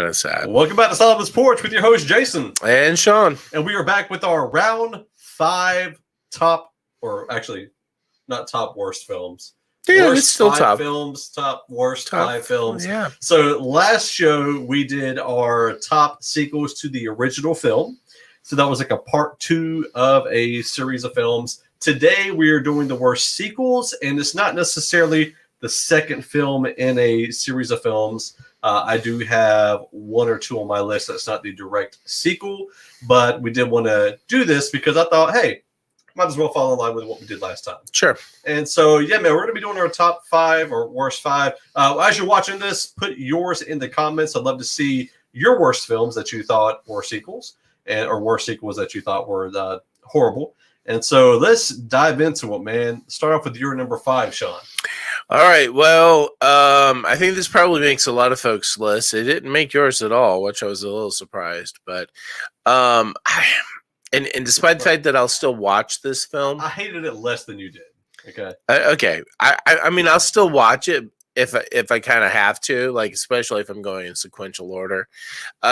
kind of sad. Welcome back to Solomon's Porch with your host, Jason. And Sean. And we are back with our round 5 top, or actually, not top worst films. Yeah, worst it's still 5 top. films, worst 5 films. Yeah. So last show, we did our top sequels to the original film. So that was like a part 2 of a series of films. Today, we are doing the worst sequels, and it's not necessarily the second film in a series of films. I do have 1 or 2 on my list that's not the direct sequel, but we did want to do this because I thought, hey, might as well follow in line with what we did last time. Sure. And so, yeah, man, we're going to be doing our top 5 or worst 5. As you're watching this, put yours in the comments. I'd love to see your worst films that you thought were sequels, or worst sequels that you thought were horrible. And so let's dive into it, man. Start off with your number 5, Sean. All right. Well, I think this probably makes a lot of folks' lists. It didn't make yours at all, which I was a little surprised. But, and despite the fact that I'll still watch this film, I hated it less than you did. Okay. Okay. I mean, I'll still watch it if I kind of have to, like especially if I'm going in sequential order.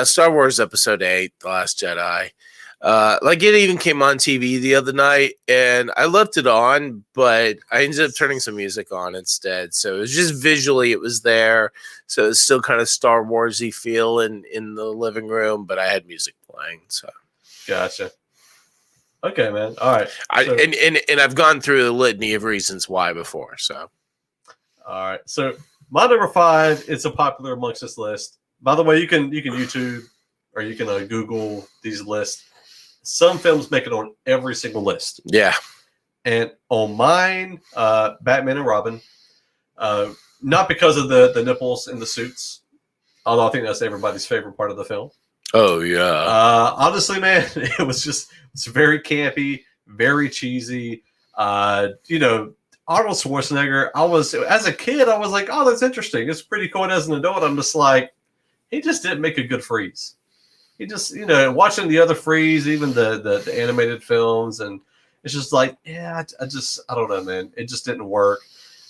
Star Wars Episode 8: The Last Jedi. Like it even came on TV the other night, and I left it on, but I ended up turning some music on instead. So it was just visually, it was there. So it's still kind of Star Warsy feel in the living room, but I had music playing. So gotcha. Okay, man. All right. And I've gone through the litany of reasons why before. So all right. So my number 5 is a popular amongst this list. By the way, you can YouTube or you can Google these lists. Some films make it on every single list. Yeah. And on mine, Batman and Robin, not because of the nipples in the suits, although I think that's everybody's favorite part of the film. Oh, yeah. Honestly, man, it's very campy, very cheesy. Arnold Schwarzenegger, as a kid, I was like, oh, that's interesting. It's pretty cool. And as an adult, I'm just like, he just didn't make a good Freeze. He just, watching the other Freeze, even the animated films, and it's just like, yeah, I don't know, man. It just didn't work.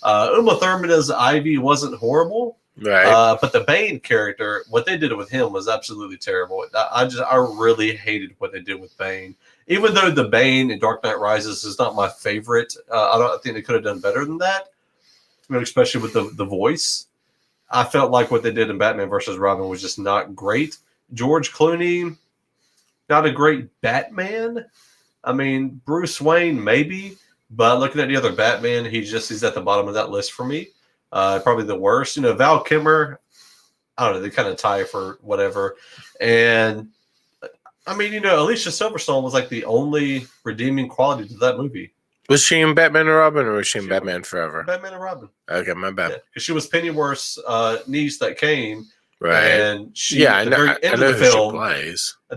Uma Thurman as Ivy wasn't horrible, right? But the Bane character, what they did with him was absolutely terrible. I really hated what they did with Bane. Even though the Bane in Dark Knight Rises is not my favorite, I think they could have done better than that, especially with the voice. I felt like what they did in Batman versus Robin was just not great. George Clooney, not a great Batman. I mean, Bruce Wayne, maybe. But looking at the other Batman, he's at the bottom of that list for me. Probably the worst. Val Kilmer, I don't know, they kind of tie for whatever. And, I mean, Alicia Silverstone was like the only redeeming quality to that movie. Was she in Batman and Robin, or was she in Batman Forever? Batman and Robin. Okay, my bad. Because she was Pennyworth's niece that came. Right. And at the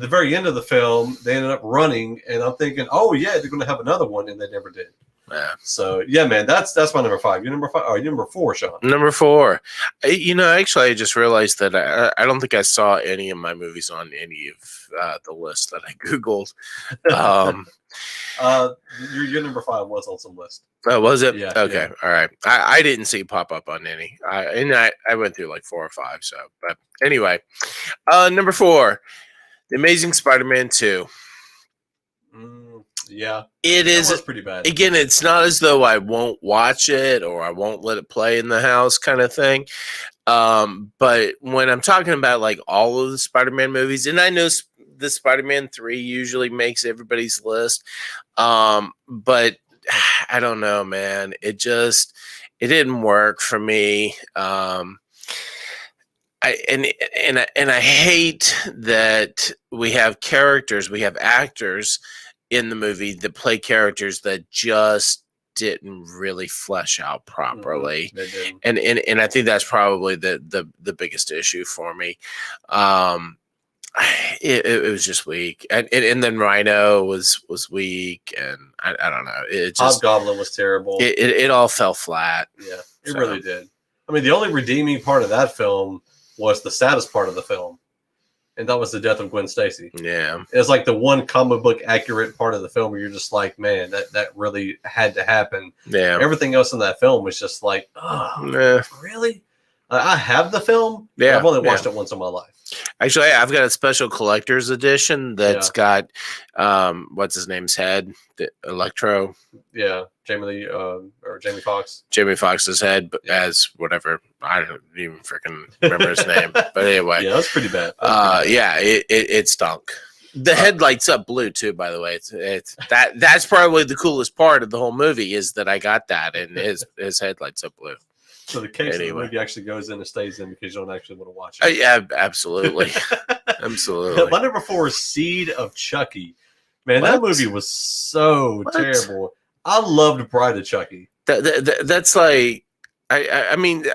very end of the film, they ended up running, and I'm thinking, oh yeah, they're going to have another one, and they never did. Yeah. So yeah, man, that's my number 5. Your number 5, or your number 4, Sean? Number 4. Actually, I just realized that I don't think I saw any of my movies on any of the lists that I Googled. Your number 5 was on some list. Oh, was it? Yeah. Okay. Yeah. All right. I didn't see it pop up on any. I went through like 4 or 5. So, but anyway, number 4, The Amazing Spider-Man 2. Yeah, it is pretty bad. Again, it's not as though I won't watch it or I won't let it play in the house kind of thing. But when I'm talking about like all of the Spider-Man movies, and I know the Spider-Man 3 usually makes everybody's list, but I don't know, man. It didn't work for me. I hate that we have actors in the movie that play characters that just didn't really flesh out properly. And I think that's probably the biggest issue for me. It was just weak, and then Rhino was weak, and I don't know. It just Hobgoblin was terrible. It all fell flat. Yeah, it really did. I mean, the only redeeming part of that film was the saddest part of the film, and that was the death of Gwen Stacy. Yeah, it's like the one comic book accurate part of the film where you're just like, man, that really had to happen. Yeah, everything else in that film was just like, oh, really? I have the film. But Yeah, I've only watched it once in my life. Actually, I've got a special collector's edition that's got what's his name's head, the Electro. Yeah, Jamie Lee or Jamie Foxx. Jamie Foxx's head, but as whatever. I don't even freaking remember his name. But anyway, yeah, that's pretty bad. Yeah, it stunk. The head lights up blue too. By the way, it's that's probably the coolest part of the whole movie is that I got that, and his head lights up blue. So the case of the movie actually goes in and stays in because you don't actually want to watch it. Yeah, absolutely, absolutely. My number 4 is Seed of Chucky. Man, that movie was so terrible. I loved Bride of Chucky. That's like. I mean,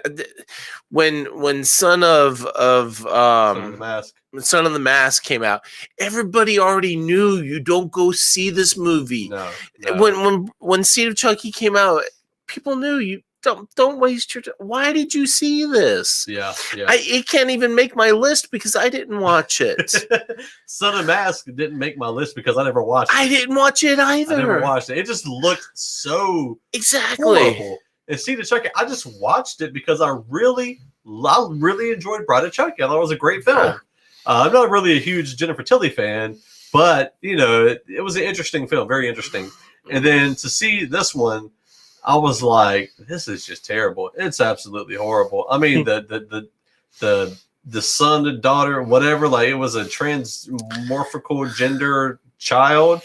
when Son of the Mask came out, everybody already knew you don't go see this movie. No. When Seed of Chucky came out, people knew you don't waste your time. Why did you see this? Yeah. It can't even make my list because I didn't watch it. Son of the Mask didn't make my list because I never watched it. I didn't watch it either. I never watched it. It just looked so exactly. horrible. And Seed of Chucky, I just watched it because I really enjoyed Bride of Chucky. I thought it was a great film. I'm not really a huge Jennifer Tilly fan, but it was an interesting film, very interesting. And then to see this one, I was like, this is just terrible. It's absolutely horrible. I mean, the son, the daughter, whatever, like it was a transmorphical gender child.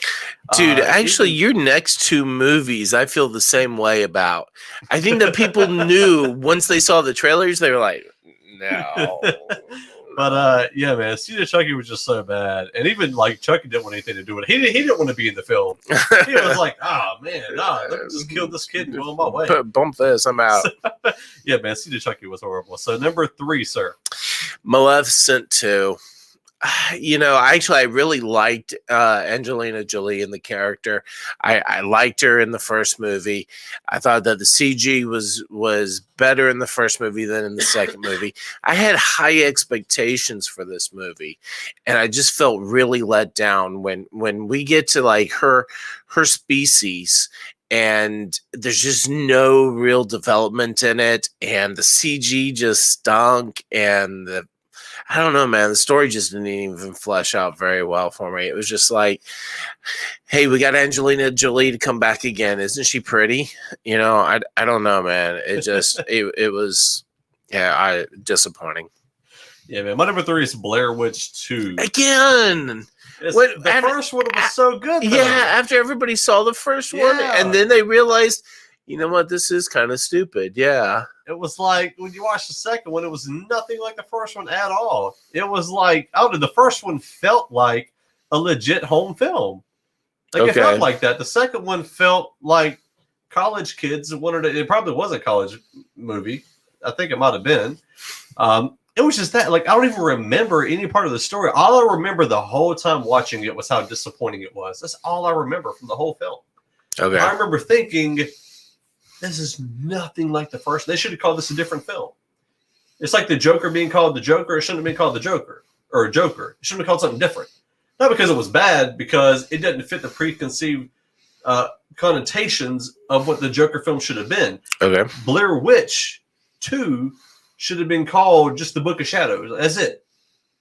Dude, actually, your next 2 movies, I feel the same way about. I think that people knew once they saw the trailers, they were like, no. But yeah, man, Seed of Chucky was just so bad, and even like Chucky didn't want anything to do with it. He didn't want to be in the film. He was like, "Oh man, let me just kill this kid and go on my way." Bump this, I'm out. Yeah, man, Seed of Chucky was horrible. So number 3, sir, Maleficent 2. Actually, I really liked Angelina Jolie in the character. I liked her in the first movie. I thought that the CG was better in the first movie than in the second movie. I had high expectations for this movie, and I just felt really let down when we get to like her species. And there's just no real development in it, and the CG just stunk, and I don't know, man. The story just didn't even flesh out very well for me. It was just like, hey, we got Angelina Jolie to come back again. Isn't she pretty? I don't know, man. It just, it was, disappointing. Yeah, man. My number 3 is Blair Witch 2. Again. The first one was so good, though. Yeah, after everybody saw the first one, and then they realized, you know what, this is kind of stupid. Yeah. It was like when you watch the second one, it was nothing like the first one at all. It was like, the first one felt like a legit home film. Like it felt like that. The second one felt like college kids wanted it. It probably was a college movie. I think it might have been. It was just that, like, I don't even remember any part of the story. All I remember the whole time watching it was how disappointing it was. That's all I remember from the whole film. Okay. I remember thinking, this is nothing like the first. They should have called this a different film. It's like the Joker being called the Joker. It shouldn't have been called the Joker or a Joker. It should have been called something different. Not because it was bad, because it didn't fit the preconceived connotations of what the Joker film should have been. Okay. Blair Witch 2 should have been called just the Book of Shadows. That's it.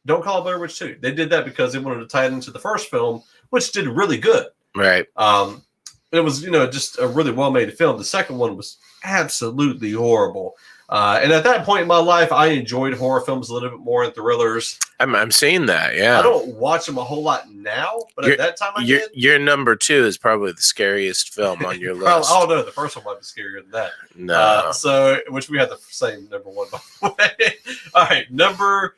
Don't call it Blair Witch 2. They did that because they wanted to tie it into the first film, which did really good. Right. It was, just a really well-made film. The second one was absolutely horrible. And at that point in my life, I enjoyed horror films a little bit more and thrillers. I'm seeing that, yeah. I don't watch them a whole lot now, but at that time I did. Your number 2 is probably the scariest film on your list. Oh, no, the first one might be scarier than that. No. Which we had the same number 1, by the way. All right, number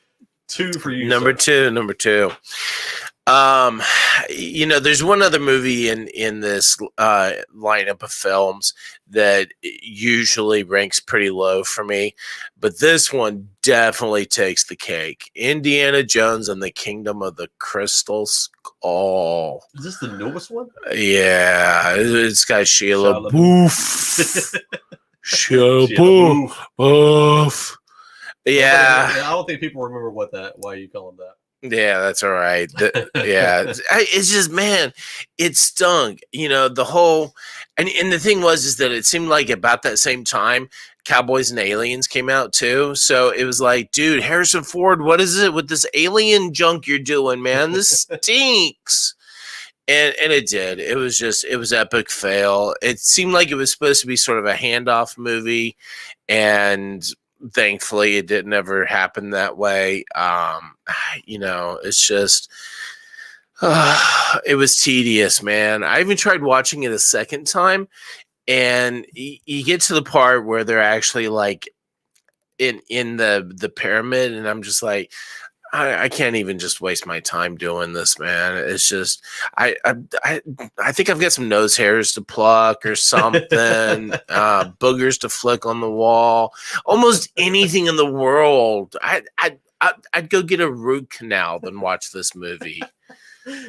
2 for you. Number 2. There's one other movie in this lineup of films that usually ranks pretty low for me, but this one definitely takes the cake. Indiana Jones and the Kingdom of the Crystal Skull. Is this the newest one? Yeah, it's got Sheila Boof. Sheila Boof. Yeah. I don't think people remember why you call him that. Yeah, that's all right. It's just, man, it stung. The whole, and the thing was is that it seemed like about that same time, Cowboys and Aliens came out too. So it was like, dude, Harrison Ford, what is it with this alien junk you're doing, man? This stinks. And it did. It was epic fail. It seemed like it was supposed to be sort of a handoff movie, and thankfully it didn't ever happen that way. It's just it was tedious, man. I even tried watching it a second time, and you get to the part where they're actually like in the pyramid, and I'm just like, I can't even just waste my time doing this, man. It's just I think I've got some nose hairs to pluck or something, boogers to flick on the wall, almost anything in the world. I'd go get a root canal than watch this movie.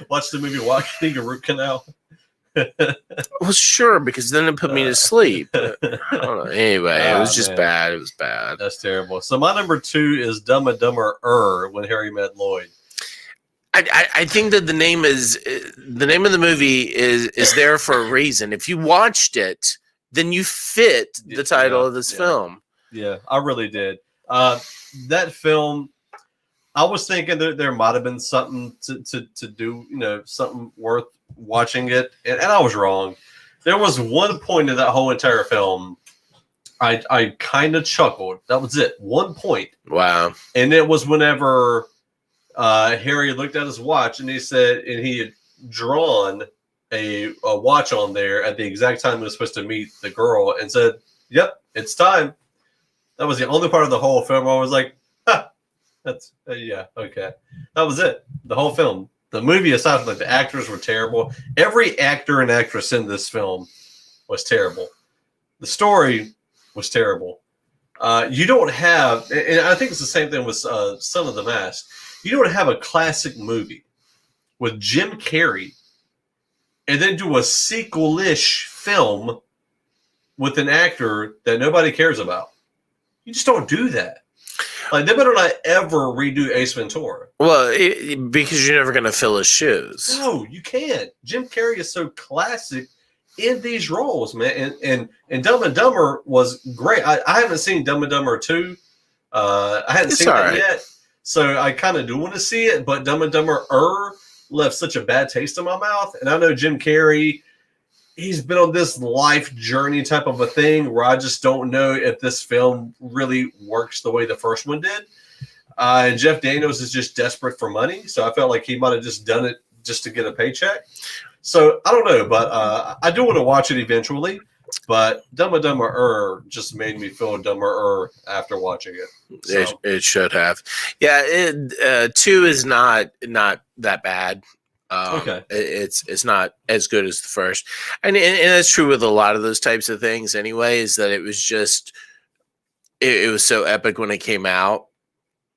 Watch the movie Walking a Root Canal. Well, sure, because then it put me to sleep. I don't know. Anyway, it was just bad. It was bad. That's terrible. So my number 2 is Dumb and Dumber When Harry Met Lloyd. I think that the name of the movie is there for a reason. If you watched it, then you fit the title of this film. Yeah, I really did. That film, I was thinking that there might have been something to do, something worth watching it, and I was wrong. There was one point in that whole entire film I kind of chuckled. That was it. One point. Wow. And it was whenever Harry looked at his watch and he said, and he had drawn a watch on there at the exact time he was supposed to meet the girl and said, "Yep, it's time." That was the only part of the whole film where I was like, that's yeah, okay. That was it. The whole film. The movie, aside from the actors were terrible. Every actor and actress in this film was terrible. The story was terrible. You don't have, and I think it's the same thing with Son of the Mask. You don't have a classic movie with Jim Carrey and then do a sequel-ish film with an actor that nobody cares about. You just don't do that. Like, they better not ever redo Ace Ventura. Well, because you're never going to fill his shoes. No, you can't. Jim Carrey is so classic in these roles, man. And Dumb and Dumber was great. I haven't seen Dumb and Dumber 2. I hadn't seen that yet. So I kind of do want to see it, but Dumb and Dumber left such a bad taste in my mouth. And I know Jim Carrey, he's been on this life journey type of a thing where I just don't know if this film really works the way the first one did. And Jeff Daniels is just desperate for money. So I felt like he might have just done it just to get a paycheck. So I don't know, but I do want to watch it eventually. But Dumb and Dumber just made me feel dumber after watching it. So. It should have. Yeah, 2 is not that bad. Okay, it's not as good as the first, and that's true with a lot of those types of things. Anyway, is that it was just it was so epic when it came out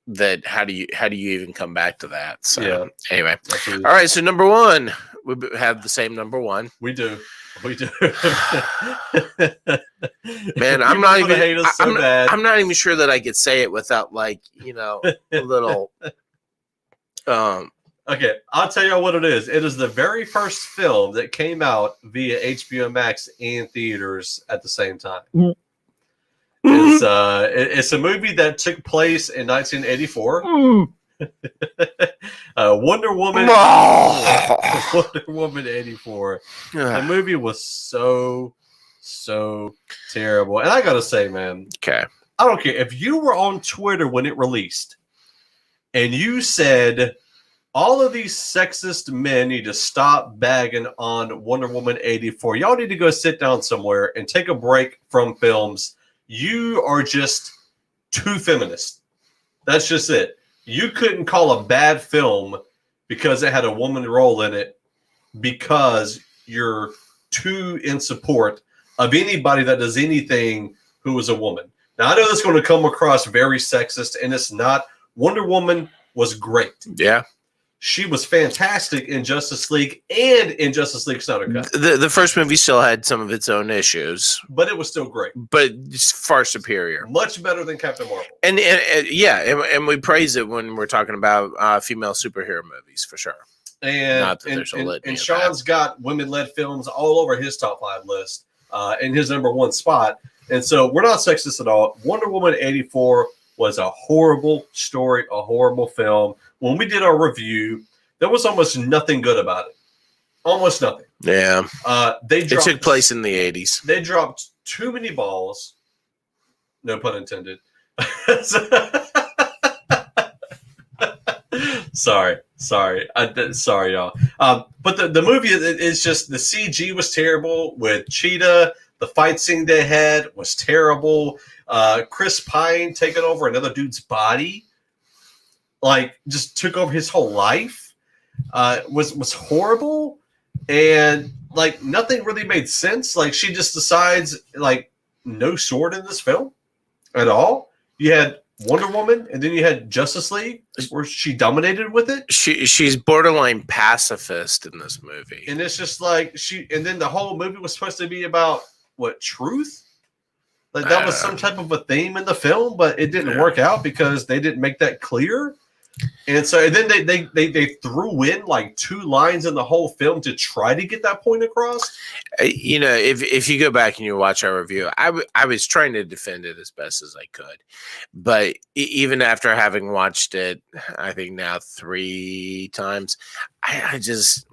that how do you even come back to that? So yeah. Anyway, absolutely. All right. So number 1, we have the same number 1. We do. Man, I'm not even. Hate us so bad. I'm not even sure that I could say it without a little. Okay, I'll tell you what it is. It is the very first film that came out via HBO Max and theaters at the same time. It's a movie that took place in 1984. Wonder Woman. Wonder Woman 84. The movie was so terrible. And I gotta say, man, okay, I don't care if you were on Twitter when it released and you said all of these sexist men need to stop bagging on Wonder Woman 84. Y'all need to go sit down somewhere and take a break from films. You are just too feminist. That's just it. You couldn't call a bad film because it had a woman role in it because you're too in support of anybody that does anything who is a woman. Now, I know this is going to come across very sexist, and it's not. Wonder Woman was great. Yeah. She was fantastic in Justice League and in Justice League Snyder Cut. The first movie still had some of its own issues, but it was still great. But it's far superior, much better than Captain Marvel. And we praise it when we're talking about female superhero movies for sure. And Sean's got women-led films all over his top 5 list, in his number 1 spot. And so we're not sexist at all. Wonder Woman 84 was a horrible story, a horrible film. When we did our review, there was almost nothing good about it. Almost nothing. Yeah. It took place in the 80s. They dropped too many balls. No pun intended. Sorry, y'all. But the movie is just, the CG was terrible with Cheetah. The fight scene they had was terrible. Chris Pine taking over another dude's body, like, just took over his whole life. Was horrible, and like nothing really made sense. Like, she just decides, like, no sword in this film at all. You had Wonder Woman, and then you had Justice League, where she dominated with it. She's borderline pacifist in this movie, and it's just like and then the whole movie was supposed to be about what, truth? Like, that was some type of a theme in the film, but it didn't work out because they didn't make that clear. And so, and then they threw in like 2 lines in the whole film to try to get that point across. You know, if you go back and you watch our review, I was trying to defend it as best as I could, but even after having watched it, I think now 3 times, I just,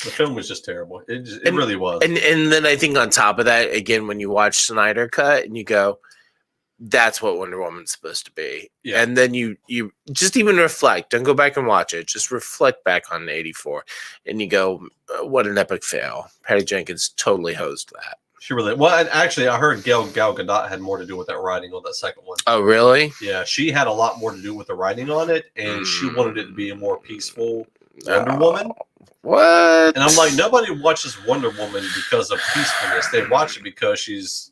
the film was just terrible. It really was. And then I think on top of that, again, when you watch Snyder Cut and you go, that's what Wonder Woman's supposed to be. Yeah. And then you just even reflect. Don't go back and watch it. Just reflect back on 84. And you go, what an epic fail. Patty Jenkins totally hosed that. She really, well, and actually, I heard Gal Gadot had more to do with that writing on that second one. Oh, really? Yeah, she had a lot more to do with the writing on it, and she wanted it to be a more peaceful Wonder Woman. What? And I'm like, nobody watches Wonder Woman because of peacefulness. They watch it because she's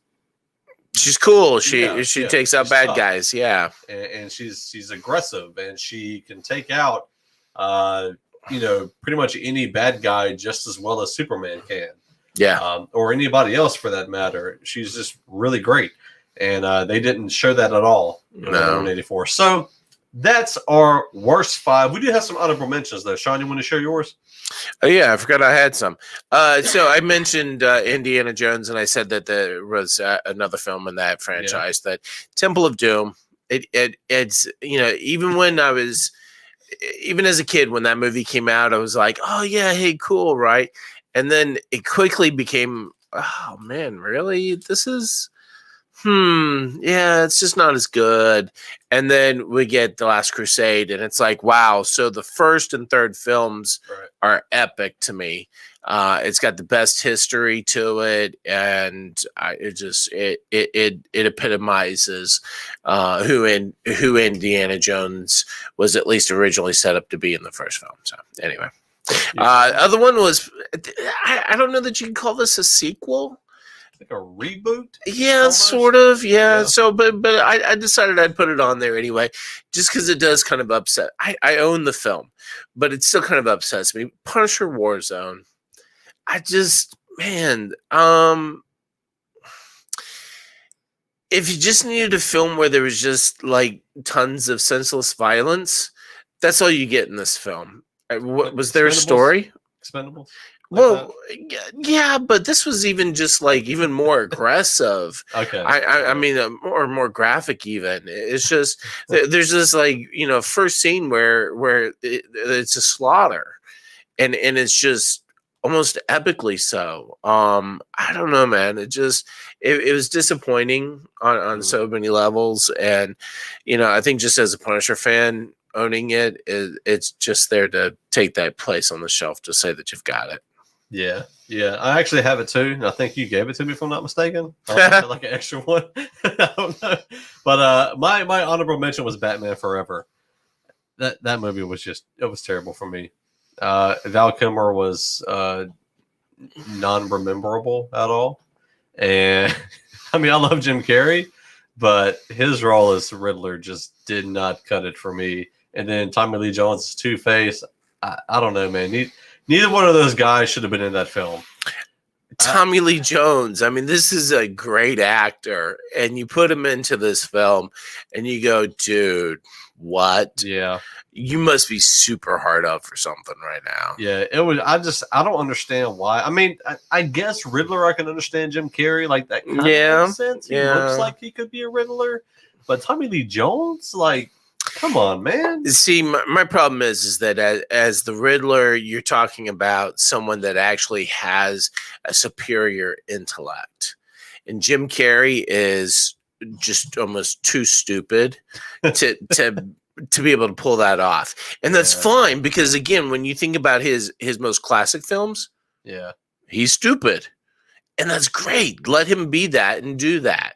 cool. She takes out bad guys. Yeah, and she's aggressive, and she can take out, pretty much any bad guy just as well as Superman can. Yeah, or anybody else for that matter. She's just really great, and they didn't show that at all in 84. So that's our worst 5. We do have some honorable mentions though. Sean, you want to share yours? Oh, yeah, I forgot I had some. So I mentioned Indiana Jones, and I said that there was another film in that franchise, that Temple of Doom. It's even when I was, even as a kid, when that movie came out, I was like, oh yeah, hey, cool, right? And then it quickly became, oh man, really? This is, yeah, it's just not as good. And then we get The Last Crusade, and it's like, wow. So the first and third films are epic to me. It's got the best history to it, and it epitomizes who Indiana Jones was at least originally set up to be in the first film. So anyway, other one was, I don't know that you can call this a sequel. Like a reboot? Yeah, almost? Sort of. Yeah. So, but I decided I'd put it on there anyway, just because it does kind of upset. I own the film, but it still kind of upsets me. Punisher Warzone. I just, man, if you just needed a film where there was just like tons of senseless violence, that's all you get in this film. Was there a story? Expendables? Well, yeah, but this was even just like even more aggressive. Okay. I mean, more graphic even. It's just, there's this like, first scene where it's a slaughter, and it's just almost epically so. I don't know, man. It was disappointing on so many levels. And, I think just as a Punisher fan, owning it's just there to take that place on the shelf to say that you've got it. Yeah. I actually have it too, and I think you gave it to me if I'm not mistaken. I like an extra one. I don't know, but my honorable mention was Batman Forever. That movie was it was terrible for me. Val Kilmer was non-rememberable at all, and I mean, I love Jim Carrey, but his role as Riddler just did not cut it for me. And then Tommy Lee Jones' Two-Face, I don't know, man. Neither one of those guys should have been in that film. Tommy Lee Jones. I mean, this is a great actor, and you put him into this film, and you go, dude, what? Yeah. You must be super hard up for something right now. Yeah, it was. I don't understand why. I mean, I guess Riddler, I can understand Jim Carrey. Like, that kind of makes sense. He looks like he could be a Riddler. But Tommy Lee Jones, like, come on, man. See, my problem is that as the Riddler, you're talking about someone that actually has a superior intellect. And Jim Carrey is just almost too stupid to be able to pull that off. And that's fine, because again, when you think about his most classic films, he's stupid. And that's great. Let him be that and do that.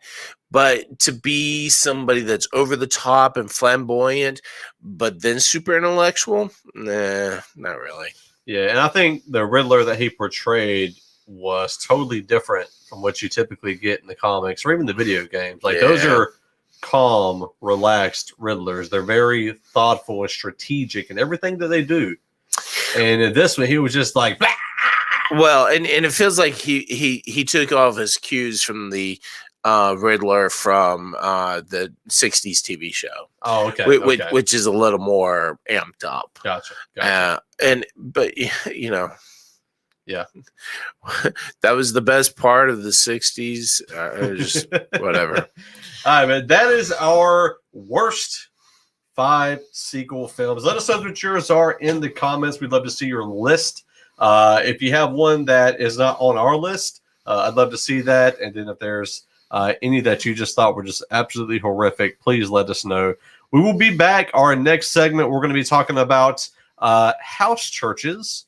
But to be somebody that's over the top and flamboyant, but then super intellectual, nah, not really. Yeah, and I think the Riddler that he portrayed was totally different from what you typically get in the comics or even the video games. Like, those are calm, relaxed Riddlers. They're very thoughtful and strategic in everything that they do. And in this one, he was just like, blah! Well, and it feels like he took all of his cues from the Riddler from the 60s TV show. Oh, okay. Which is a little more amped up. Gotcha. But you know, yeah, that was the best part of the 60s. Just whatever. All right, man. That is our worst 5 sequel films. Let us know what yours are in the comments. We'd love to see your list. If you have one that is not on our list, I'd love to see that. And then if there's any that you just thought were just absolutely horrific, please let us know. We will be back. Our next segment, we're going to be talking about house churches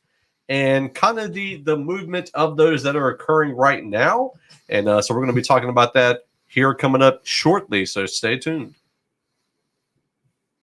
and kind of the movement of those that are occurring right now. And so we're going to be talking about that here coming up shortly. So stay tuned.